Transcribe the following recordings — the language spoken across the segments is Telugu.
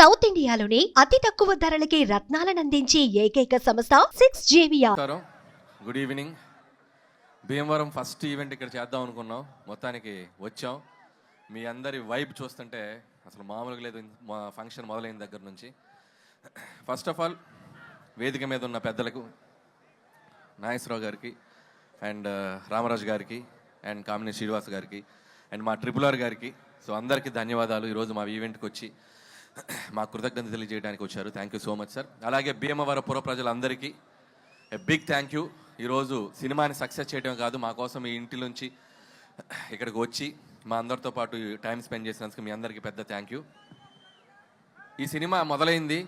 సౌత్ ఇండియాలోని అతి తక్కువ ధరలకి రత్నాలనందించే ఏకైక సంస్థ 6JVR. Good evening. Bhimavaram first event ఇక్కడ చేద్దాం అనుకున్నాం, మొత్తానికి వచ్చాం. మీ అందరి వైబ్ చూస్తుంటే అసలు మామూలుగా లేదు మా ఫంక్షన్ మొదలైన దగ్గర నుంచి. ఫస్ట్ ఆఫ్ ఆల్ వేదిక మీద ఉన్న పెద్దలకు, నాగేశ్వరరావు గారికి అండ్ రామరాజు గారికి అండ్ కామిని శ్రీనివాస్ గారికి అండ్ మా RRR గారికి, సో అందరికీ ధన్యవాదాలు. ఈరోజు మా ఈవెంట్కి వచ్చి మా కృతజ్ఞత తెలియజేయడానికి వచ్చారు. Thank you so much sir. అలాగే భీమవరం పుర ప్రజలందరికీ బిగ్ థ్యాంక్ యూ. ఈరోజు సినిమాని సక్సెస్ చేయడం కాదు, మా కోసం ఈ ఇంటి నుంచి ఇక్కడికి వచ్చి మా అందరితో పాటు టైం స్పెండ్ చేసినందుకు మీ అందరికీ పెద్ద థ్యాంక్ యూ. ఈ సినిమా మొదలైంది,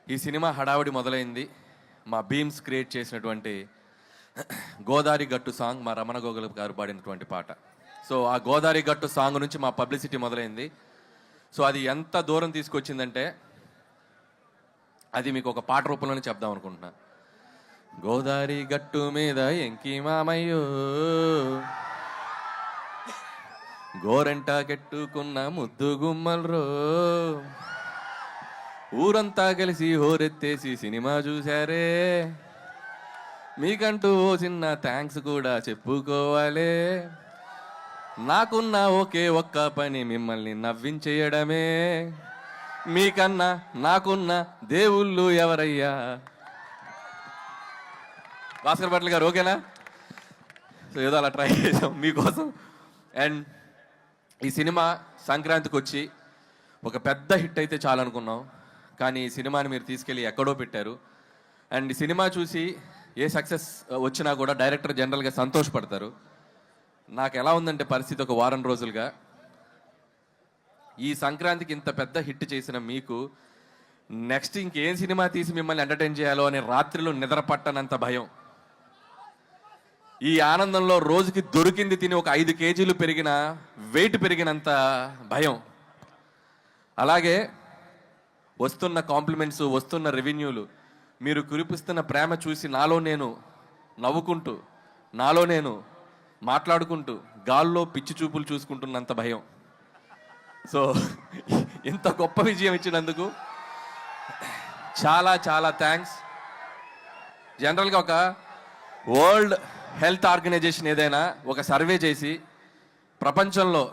ఈ సినిమా హడావుడి మొదలైంది మా బీమ్స్ క్రియేట్ చేసినటువంటి గోదారి గట్టు సాంగ్, మా రమణ గోగుల గారు పాడినటువంటి పాట. సో ఆ గోదారి గట్టు సాంగ్ నుంచి మా పబ్లిసిటీ మొదలైంది. సో అది ఎంత దూరం తీసుకొచ్చిందంటే అది మీకు ఒక పాట రూపంలోనే చెప్దాం అనుకుంటున్నా. గోదారి గట్టు మీద ఎంకి మామయ్యో, గోరెంట కెట్టుకున్న ముద్దు గుమ్మల్రో, ఊరంతా కలిసి హోరెత్తేసి సినిమా చూశారే, మీకంటూ ఓ చిన్న థ్యాంక్స్ కూడా చెప్పుకోవాలే, నాకున్న ఒకే ఒక్క పని మిమ్మల్ని నవ్వించేయడమే, మీకన్నా నాకున్న దేవుళ్ళు ఎవరయ్యా. భాస్కర్ భట్ల గారు ఓకేనా? సో ఏదో అలా ట్రై చేసాం మీకోసం. అండ్ ఈ సినిమా సంక్రాంతికి వచ్చి ఒక పెద్ద హిట్ అయితే చాలనుకున్నాం, కానీ ఈ సినిమాని మీరు తీసుకెళ్ళి ఎక్కడో పెట్టారు. అండ్ ఈ సినిమా చూసి ఏ సక్సెస్ వచ్చినా కూడా డైరెక్టర్ జనరల్గా సంతోషపడతారు. నాకు ఎలా ఉందంటే పరిస్థితి, ఒక వారం రోజులుగా ఈ సంక్రాంతికి ఇంత పెద్ద హిట్ చేసిన మీకు నెక్స్ట్ ఇంకేం సినిమా తీసి మిమ్మల్ని ఎంటర్టైన్ చేయాలో అనే రాత్రిలో నిద్ర పట్టనంత భయం. ఈ ఆనందంలో రోజుకి దొరికింది తిని ఒక 5 కేజీలు పెరిగిన వెయిట్ పెరిగినంత భయం. అలాగే వస్తున్న కాంప్లిమెంట్స్, వస్తున్న రెవెన్యూలు, మీరు కురిపిస్తున్న ప్రేమ చూసి నాలో నేను నవ్వుకుంటూ, నాలో నేను మాట్లాడుకుంటూ గాల్లో పిచ్చి చూపులు చూసుకుంటున్నంత భయం. సో ఇంత గొప్ప విజయం ఇచ్చినందుకు చాలా చాలా థ్యాంక్స్. జనరల్గా ఒక వరల్డ్ హెల్త్ ఆర్గనైజేషన్ ఏదైనా ఒక సర్వే చేసి ప్రపంచంలో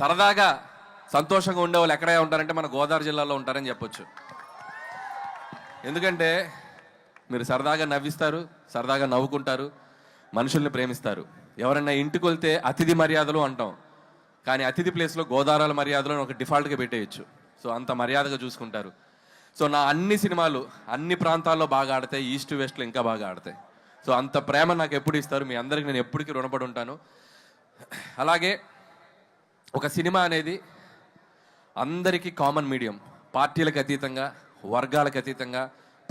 సరదాగా సంతోషంగా ఉండే వాళ్ళు ఎక్కడైనా ఉంటారంటే మన గోదావరి జిల్లాలో ఉంటారని చెప్పొచ్చు. ఎందుకంటే మీరు సరదాగా నవ్విస్తారు, సరదాగా నవ్వుకుంటారు, మనుషుల్ని ప్రేమిస్తారు. ఎవరన్నా ఇంటికి వెళ్తే అతిథి మర్యాదలు అంటాం, కానీ అతిథి ప్లేస్లో గోదావరి మర్యాదలు ఒక డిఫాల్ట్గా పెట్టేయచ్చు. సో అంత మర్యాదగా చూసుకుంటారు. సో నా అన్ని సినిమాలు అన్ని ప్రాంతాల్లో బాగా ఆడతాయి, ఈస్ట్ వెస్ట్లో ఇంకా బాగా ఆడతాయి. సో అంత ప్రేమ నాకు ఎప్పుడు ఇస్తారు, మీ అందరికి నేను ఎప్పటికీ రుణపడి ఉంటాను. అలాగే ఒక సినిమా అనేది అందరికీ కామన్ మీడియం, పార్టీలకు అతీతంగా, వర్గాలకు అతీతంగా,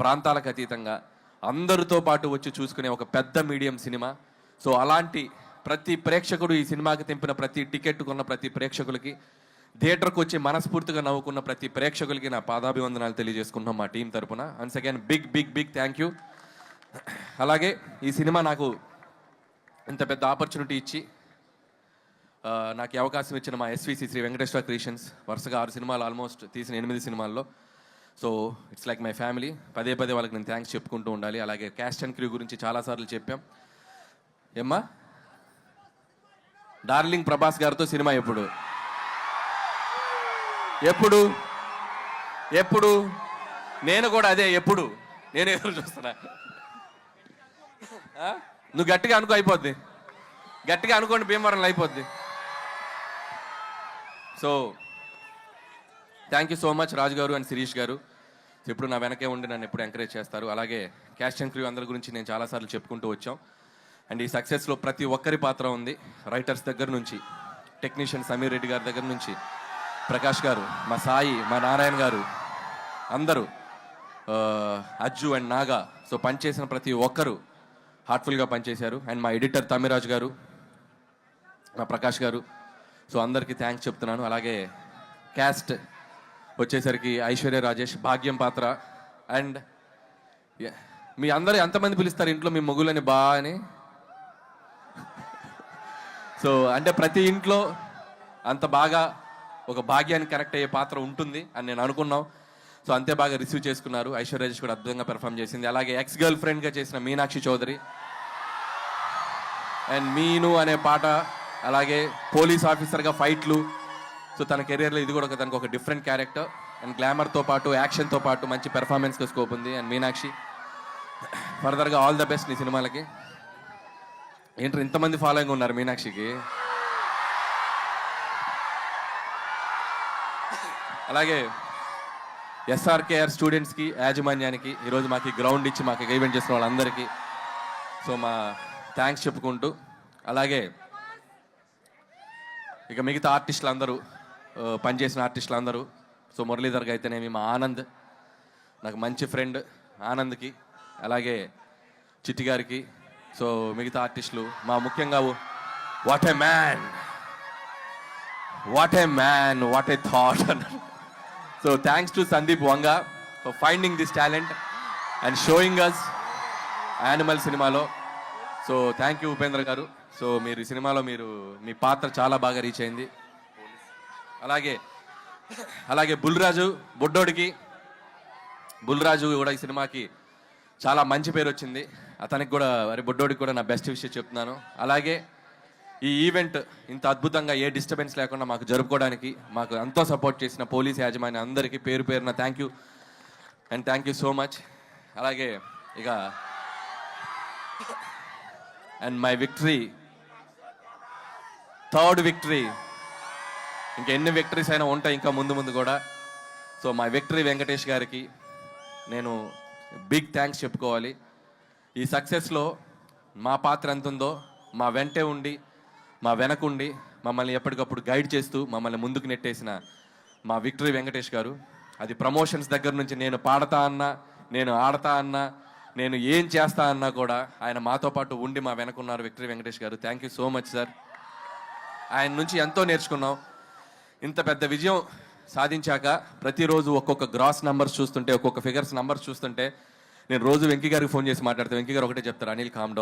ప్రాంతాలకు అతీతంగా అందరితో పాటు వచ్చి చూసుకునే ఒక పెద్ద మీడియం సినిమా. సో అలాంటి ప్రతి ప్రేక్షకుడు, ఈ సినిమాకి తెంపిన ప్రతి టికెట్ కొన్న ప్రతి ప్రేక్షకులకి, థియేటర్కి వచ్చి మనస్ఫూర్తిగా నవ్వుకున్న ప్రతి ప్రేక్షకులకి నా పాదాభివందనాలు తెలియజేసుకుంటున్నాం మా టీం తరపున. Once again big big big thank you. అలాగే ఈ సినిమా నాకు ఇంత పెద్ద ఆపర్చునిటీ ఇచ్చి నాకు ఈ అవకాశం ఇచ్చిన మా SVC శ్రీ వెంకటేశ్వర క్రియేషన్స్, వరుసగా 6 సినిమాలు ఆల్మోస్ట్ తీసిన 8 సినిమాల్లో. So it's like my family. పదే పదే వాళ్ళకి నేను థ్యాంక్స్ చెప్పుకుంటూ ఉండాలి. అలాగే క్యాస్ట్ అండ్ క్రూ గురించి చాలాసార్లు చెప్పాం. ఏమ్మా డార్లింగ్ ప్రభాస్ గారితో సినిమా ఎప్పుడు ఎప్పుడు ఎప్పుడు నేను కూడా అదే ఎప్పుడు నేను ఎదురు చూస్తున్నా. నువ్వు గట్టిగా అనుకో, అయిపోద్ది. గట్టిగా అనుకోండి, భీమవరంలో అయిపోద్ది. So thank you so much Raju garu and Sirish గారు. ఎప్పుడు నా వెనకే ఉండి నన్ను ఎప్పుడు ఎంకరేజ్ చేస్తారు. అలాగే క్యాస్ట్ అండ్ క్రూ అందరి గురించి నేను చాలాసార్లు చెప్పుకుంటూ వచ్చాం. అండ్ ఈ సక్సెస్లో ప్రతి ఒక్కరి పాత్ర ఉంది. రైటర్స్ దగ్గర నుంచి, టెక్నీషియన్ సమీర్ రెడ్డి గారి దగ్గర నుంచి, ప్రకాష్ గారు, మా సాయి, మా నారాయణ గారు, అందరూ, అజ్జు అండ్ నాగా. సో పనిచేసిన ప్రతి ఒక్కరూ హార్ట్ఫుల్గా పనిచేశారు. అండ్ మా ఎడిటర్ తమిరాజ్ గారు, మా ప్రకాష్ గారు. సో అందరికీ థ్యాంక్స్ చెప్తున్నాను. అలాగే క్యాస్ట్ వచ్చేసరికి ఐశ్వర్య రాజేష్ భాగ్యం పాత్ర. అండ్ మీ అందరూ ఎంతమంది పిలుస్తారు ఇంట్లో మీ మొగులని బా అని? సో అంటే ప్రతి ఇంట్లో అంత బాగా ఒక భాగ్యానికి కనెక్ట్ అయ్యే పాత్ర ఉంటుంది అని నేను అనుకున్నాం. సో అంతే బాగా రిసీవ్ చేసుకున్నారు. ఐశ్వర్య రాజేష్ కూడా అద్భుతంగా పెర్ఫామ్ చేసింది. అలాగే ఎక్స్ గర్ల్ ఫ్రెండ్గా చేసిన మీనాక్షి చౌదరి అండ్ మీను అనే పాట, అలాగే పోలీస్ ఆఫీసర్గా ఫైట్లు. సో తన కెరియర్లో ఇది కూడా తనకు ఒక డిఫరెంట్ క్యారెక్టర్ అండ్ గ్లామర్తో పాటు యాక్షన్తో పాటు మంచి పెర్ఫార్మెన్స్కి స్కోప్ ఉంది. అండ్ మీనాక్షి ఫర్దర్గా ఆల్ ద బెస్ట్ నీ సినిమాలకి. ఏంటో ఇంతమంది ఫాలోయింగ్ ఉన్నారు మీనాక్షికి. అలాగే ఎస్ఆర్కేఆర్ స్టూడెంట్స్కి, యాజమాన్యానికి, ఈరోజు మాకు గ్రౌండ్ ఇచ్చి మాకు ఈవెంట్ చేసిన వాళ్ళందరికీ సో మా థ్యాంక్స్ చెప్పుకుంటూ, అలాగే ఇక మిగతా ఆర్టిస్టులు అందరూ, పనిచేసిన ఆర్టిస్టులు అందరూ, సో మురళీధర్కి అయితేనేమి, మా ఆనంద్ నాకు మంచి ఫ్రెండ్ ఆనంద్కి, అలాగే చిట్టి గారికి, సో మిగతా ఆర్టిస్టులు, మా ముఖ్యంగా what a man, what a man, what a thought అన్నారు. So thanks to Sandeep Vanga for finding this talent and showing us Animal సినిమాలో. So thank you Upendra garu. So మీరు ఈ సినిమాలో మీ పాత్ర చాలా బాగా రీచ్ అయింది. అలాగే బుల్రాజు బుడ్డోడికి, బుల్రాజు కూడా ఈ సినిమాకి చాలా మంచి పేరు వచ్చింది. అతనికి కూడా బుడ్డోడికి కూడా నా బెస్ట్ విషయం చెప్తున్నాను. అలాగే ఈ ఈవెంట్ ఇంత అద్భుతంగా ఏ డిస్టర్బెన్స్ లేకుండా మాకు జరుపుకోవడానికి మాకు ఎంతో సపోర్ట్ చేసిన పోలీస్ యాజమాన్యం అందరికీ పేరు పేరున thank you and thank you so much. అలాగే ఇక and my victory, third victory, ఇంకా ఎన్ని విక్టరీస్ అయినా ఉంటాయి ఇంకా ముందు ముందు కూడా. సో మై విక్టరీ వెంకటేష్ గారికి నేను బిగ్ థ్యాంక్స్ చెప్పుకోవాలి. ఈ సక్సెస్లో మా పాత్ర ఎంత ఉందో మా వెంటే ఉండి, మా వెనకుండి మమ్మల్ని ఎప్పటికప్పుడు గైడ్ చేస్తూ మమ్మల్ని ముందుకు నెట్టేసిన మా విక్టరీ వెంకటేష్ గారు. అది ప్రమోషన్స్ దగ్గర నుంచి నేను పాడతా అన్నా, నేను ఆడతా అన్నా, నేను ఏం చేస్తా అన్నా కూడా ఆయన మాతో పాటు ఉండి మా వెనకున్నారు విక్టరీ వెంకటేష్ గారు. Thank you so much sir. ఆయన నుంచి ఎంతో నేర్చుకున్నాం. ఇంత పెద్ద విజయం సాధించాక ప్రతిరోజు ఒక్కొక్క గ్రాస్ నంబర్స్ చూస్తుంటే, ఒక్కొక్క ఫిగర్స్ నంబర్స్ చూస్తుంటే నేను రోజు వెంకీ గారికి ఫోన్ చేసి మాట్లాడితే వెంకీ గారు ఒకటే చెప్తారు, Anil calm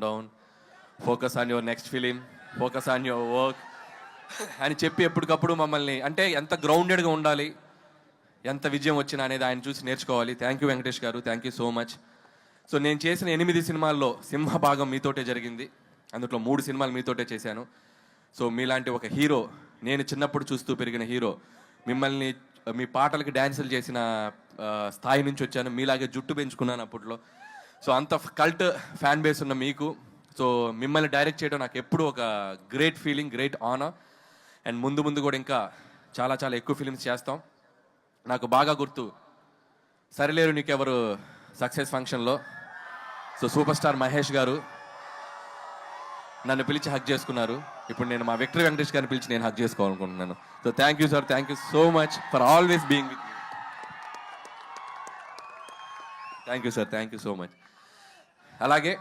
down, focus on your next film, focus on your work అని చెప్పి ఎప్పటికప్పుడు మమ్మల్ని, అంటే ఎంత గ్రౌండెడ్గా ఉండాలి, ఎంత విజయం వచ్చినా అనేది ఆయన చూసి నేర్చుకోవాలి. థ్యాంక్ యూ వెంకటేష్ గారు, thank you so much. So నేను చేసిన 8 సినిమాల్లో సింహభాగం మీతోటే జరిగింది. అందులో 3 సినిమాలు మీతోటే చేశాను. సో మీలాంటి ఒక హీరో, నేను చిన్నప్పుడు చూస్తూ పెరిగిన హీరో, మిమ్మల్ని మీ పాటలకి డ్యాన్సులు చేసిన స్థాయి నుంచి వచ్చాను. మీలాగే జుట్టు పెంచుకున్నాను అప్పట్లో. సో అంత కల్ట్ ఫ్యాన్ బేస్ ఉన్న మీకు, సో మిమ్మల్ని డైరెక్ట్ చేయడం నాకు ఎప్పుడు ఒక great feeling, great honour. And ముందు కూడా ఇంకా చాలా చాలా ఎక్కువ ఫిలిమ్స్ చేస్తాం. నాకు బాగా గుర్తు సరిలేరు నీకెవరు సక్సెస్ ఫంక్షన్లో సో సూపర్ స్టార్ మహేష్ గారు నన్ను పిలిచి హక్ చేసుకున్నారు. ఇప్పుడు నేను మా విక్టరీ వెంకటేష్ గారిని పిలిచి నేను హక్ చేసుకోవాలనుకుంటున్నాను. So thank you sir, thank you so much for always being with me. Thank you sir, thank you so much. అలాగే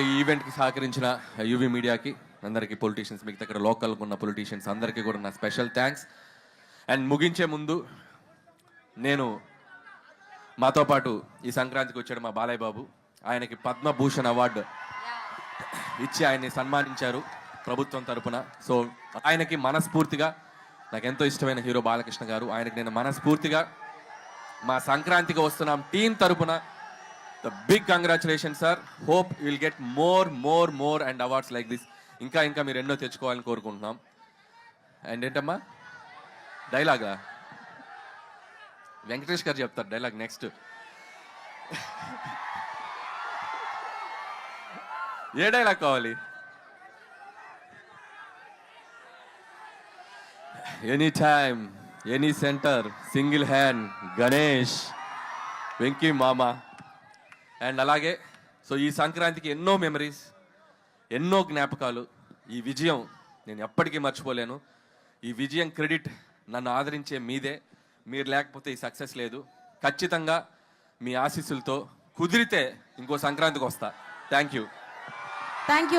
ఈ ఈవెంట్కి సహకరించిన యూవీ మీడియాకి అందరికీ, పొలిటీషియన్స్, మిగతా ఇక్కడ లోకల్గా ఉన్న పొలిటీషియన్స్ అందరికీ కూడా నా స్పెషల్ థ్యాంక్స్. అండ్ ముగించే ముందు నేను మాతో పాటు ఈ సంక్రాంతికి వచ్చాడు మా బాలయ్య బాబు. ఆయనకి పద్మభూషణ్ అవార్డు ఇచ్చి ఆయన్ని సన్మానించారు ప్రభుత్వం తరపున. సో ఆయనకి మనస్ఫూర్తిగా, నాకు ఎంతో ఇష్టమైన హీరో బాలకృష్ణ గారు, ఆయనకి నేను మనస్ఫూర్తిగా మా సంక్రాంతికి వస్తున్నాం టీం తరపున the big congratulation sir. Hope you will get more and awards like this. ఇంకా మీరు ఎన్నో తెచ్చుకోవాలని కోరుకుంటున్నాం. అండ్ ఏంటమ్మా డైలాగా వెంకటేష్ గారు చెప్తారు డైలాగ్ నెక్స్ట్. ఏ డైలాగ్ కావాలి? Any time, any centre, single hand, Ganesh, Venky మామ. అండ్ అలాగే సో ఈ సంక్రాంతికి ఎన్నో మెమరీస్, ఎన్నో జ్ఞాపకాలు. ఈ విజయం నేను ఎప్పటికీ మర్చిపోలేను. ఈ విజయం క్రెడిట్ నన్ను ఆదరించే మీదే. మీరు లేకపోతే ఈ సక్సెస్ లేదు. ఖచ్చితంగా మీ ఆశీస్సులతో కుదిరితే ఇంకో సంక్రాంతికి వస్తా. థ్యాంక్ యూ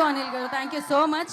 అనిల్ గారు, థ్యాంక్ యూ సో మచ్.